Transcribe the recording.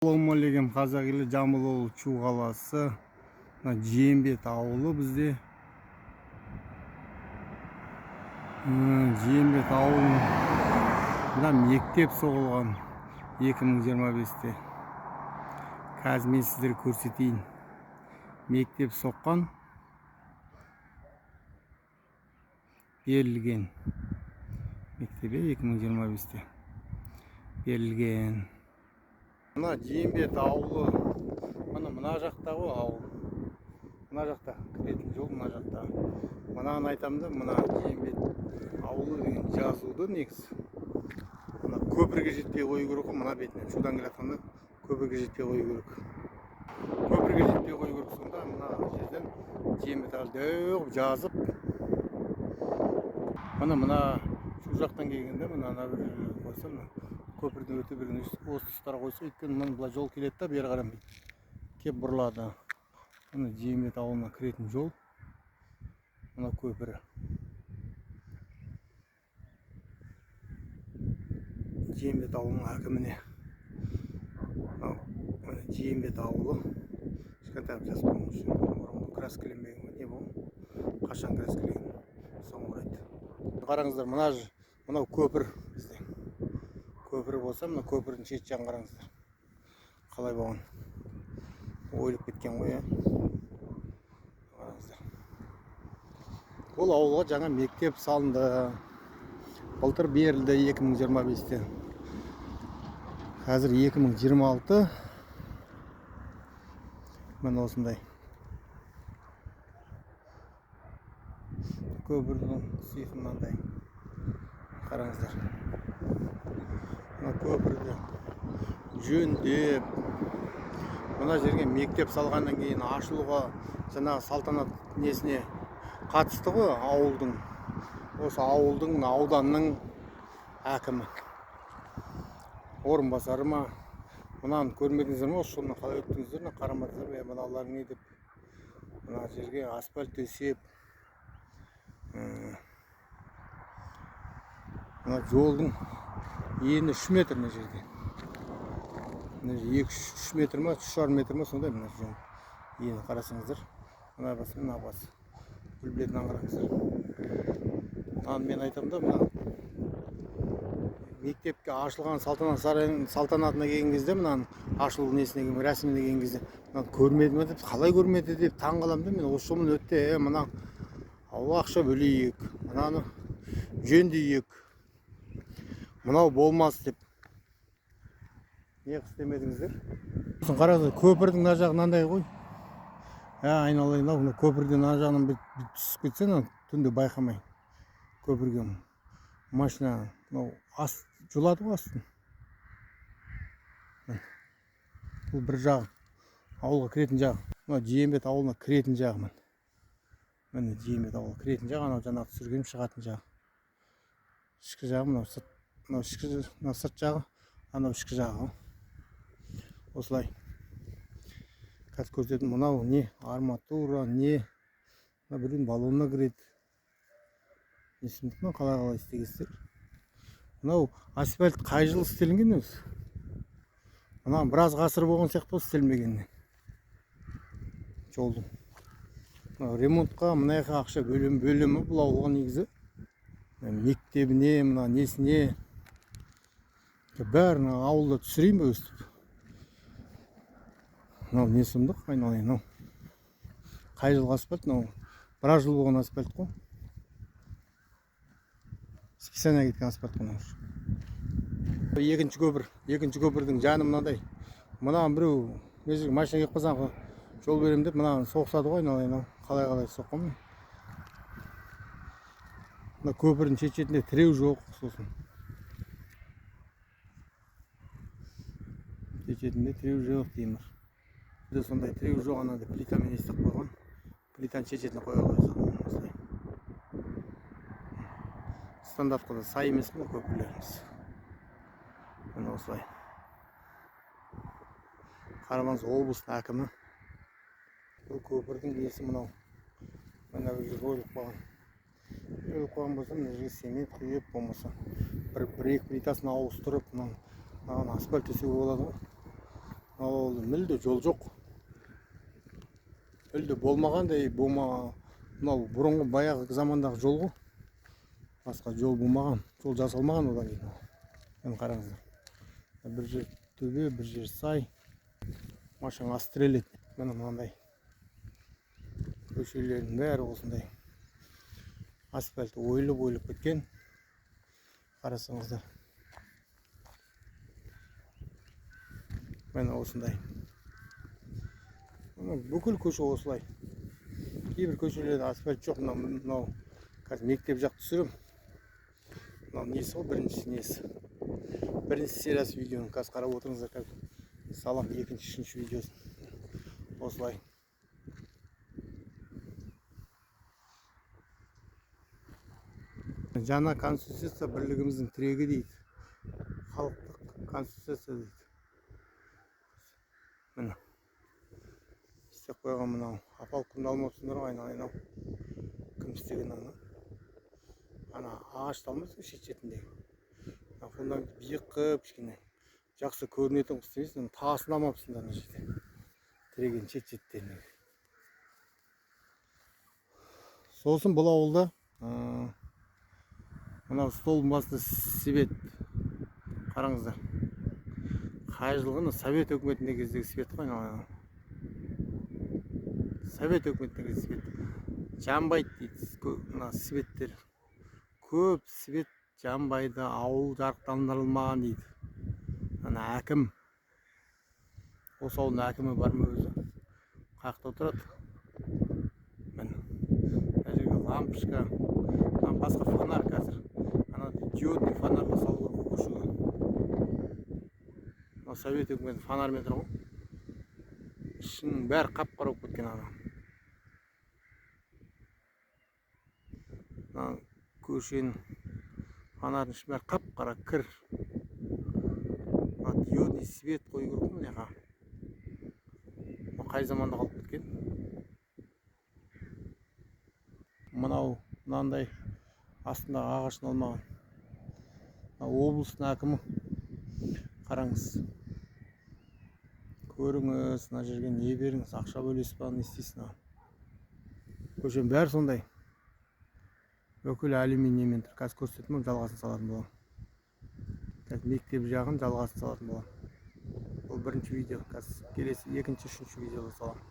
Ассалаумағалейкум, қазақ елі, Жамбыл облысы Шу қаласы, Жиенбет ауылы бізде. Жиенбет ауылында мектеп соғылған 2025-те. Қазір мен сіздерге көрсетейін. Мектеп соққан, берілген. Мектебе 2025-те берілген. Мына Жиенбет ауылы, мына жақта ғой ауыл. Мына жақта кіретін жол, мына жақта. Мынаны айтамын да, мына Жиенбет ауылы деген жазуды негізі. Мына көпірге жетпей қою керек қой, мына бетінен. Шудан келатқанда көпірге жетпей қою керек. Көпірге жетпей қою керек, сонда мына жерден Жиенбет ауылы жазып. Мына шу жақтан келгенде, мына бір жерлерді қойса, көпірден өте берген осы тұстарға қойса, өйткені мына былай жол келеді да, бері қарай кеп бұрылады. Мына Жиенбет ауылына кіретін жол, мына көпірі. Жиенбет ауылының әкіміне. Жиенбет ауылы. Кішкентай жас болмыш. Бұрынғы краскеленбеген ғой, не бұл? Қашан краскеленген? Соңғы рет. Қараңыздар, мынау көпір бізде. Көпір болса, мына көпірдің шет жағын қараңыздар. Қалай болған? Ойылып кеткен ғой, қараңыздар. Бұл ауылға жаңа мектеп салынды. Былтыр берілді 2025-те. Қазір 2026. Міне осындай. Көпірдің сиқы мынандай. Қараңыздар. Мына көпірді жөндеп, мына жерге мектеп салғаннан кейін ашылуға жаңағы салтанат несіне қатысты ғой ауылдың. Осы ауылдың, ауданның әкімі. Орынбасары ма? Мынаны көрмедіңіздер ме? Осы жолына қалай өттіңіздер ме? Қарамадыңыздар ма? Мыналар не деп? Мына жерге асфальт төсеп. Мына жолдың ені 3 метр мына жерде. 2-3 метр ма, 3,5 метр ма, сондай мына жол. Ені қарасаңыздар. Мына басы, мына басы. Үлбілетін аңғараңыздар. Мен айтамын да, мына мектепке ашылған салтанатына келген кезде, мына ашылу несіне келген, рәсіміне келген кезде, мына көрмеді ме деп, қалай көрмеді деп таң қаламын да, мен осы жолмен өтті, мына ауылға ақша бөлейік, мынаны жөндейік, мынау болмас деп. Не істемедіңіздер? Қараңыздар, көпірдің мына жағы мынандай ғой. Айналайын, мына көпірден мына жағынан түсіп кетсе, түнде байқамай. Көпірге машина жұлады ғой астын. Бұл бір жағы, ауылға кіретін жағы. Мына Жиенбет ауылына кіретін жағы. Міне Жиенбет ауылы кіретін жағы, анау жаңағы түсірген шығатын жағы. Ішкі жағы, мынау сырт жағы, анау ішкі жағы. Осылай. Қазір көрсететін, мынау не арматура, не білін балонына кіреді. Несімдік қалай істегенсіздер. Мынау асфальт қай жыл істелінген өзі? Мынау біраз ғасыр болған сияқты істелмегеннен. Жолдың. Ремонтқа мұнайға ақша бөлімі бұл ауылға негізі. Мектебіне, мына несіне. Бәрін ауылда түсірейін бе өстіп. Мынау не сұмдық, айналайын. Қай жылғы асфальт? Біраз жыл болған асфальт қой. Списания кеткен асфальт қой. Екінші көпірдің жаны мынандай. Мынаған біреу машина кеп қалсаң жол берем деп мынаған соқсады ғой, айналайын. Қалай соққанмын. Мына көпірдің шет-шетінде тіреу жоқ, сосын. Шет-шетінде тіреу жоқ деймір. Сондай тіреу жоқ, анада плитамен естіп қойған. Плитаны шет-шетіне қоя қойса. Стандартқа да сай емес пе көпірлеріміз. Міне осылай. Қарағанды облысының әкімі. Бұл көпірдің иесі мынау. Мына бір жер ойылып қойған. Ойылып қойған болса, мына жерге цемент құйып болмаса. Бір-екі плитасын ауыстырып, мынаған асфальт төсеуге болады ғой. Ал мүлде жол жоқ. Мүлде болмағандай мынау бұрынғы баяғы замандағы жол ғой. Басқа жол болмаған, жол жасалмаған одан кейін. Міне қараңыздар. Бір жер төбе, бір жер сай. Машина стрелет. Міне мынандай. Көшелердің бәрі осындай. Асфальт ойылып кеткен. Қарасаңыздар. Міне осындай. Бүкіл көше осылай. Кейбір көшелерде асфальт жоқ. Мынау қазір мектеп жақ түсірім. Мынау несі ғой, бірінші сериясы видеоны қазір қарап отырыңыздар. Қазір салам екінші, үшінші видеосын. Осылай. Жаңа конституция бірлігіміздің тірегі дейді. Халықтық конституция дейді. Міне. Істеп қойған мынау. Апал күнді алмапсыңдар ғой, айнал. Кім істеген ана? Ана ағашты алмайсың шет-шетіндегі. Фундамент биік қып, кішкене. Жақсы көрінетін қып істемейсің, тасын алмапсыңдар ана жерде. Тіреген шет-шеттеріне. Сосын бұл ауылда мынау столдың басында свет. Қараңыздар. Қай жылғы совет өкіметінде кездегі свет қой. Совет өкіметінде кездегі свет. Жанбайды дейді. Мына светтер. Көп свет жанбайды, ауыл жарықтандырылмаған дейді. Ана әкім. Осы ауылдың әкімі бар ма өзі? Қаяқта отырады? Міне. Мына жерге лампочка. Басқа фонарь қазір. Ана диодный фонарь салу керек көшеге. Мына совет өкіметі фонармен тұр ғой. Ішінің бәрі қап-қара болып кеткен ана. Көшенің фонарьның іші бәрі қап-қара кір. Диодный свет қою керек қой мына. Қай заманда қалып кеткен? Мынандай астындағы ағашын алмаған. Облыстың әкімі. Қараңыз. Көріңіз, мына жерге не беріңіз, ақша бөлесіз ба, не істейсіз? Көшенің бәрі сондай. Бүкіл алюминиймен тұр. Қазір көрсетемін, жалғасын салатын боламын. Қазір мектеп жағын жалғасын салатын боламын. Бұл бірінші видео. Қазір келесі екінші, үшінші видеода саламын.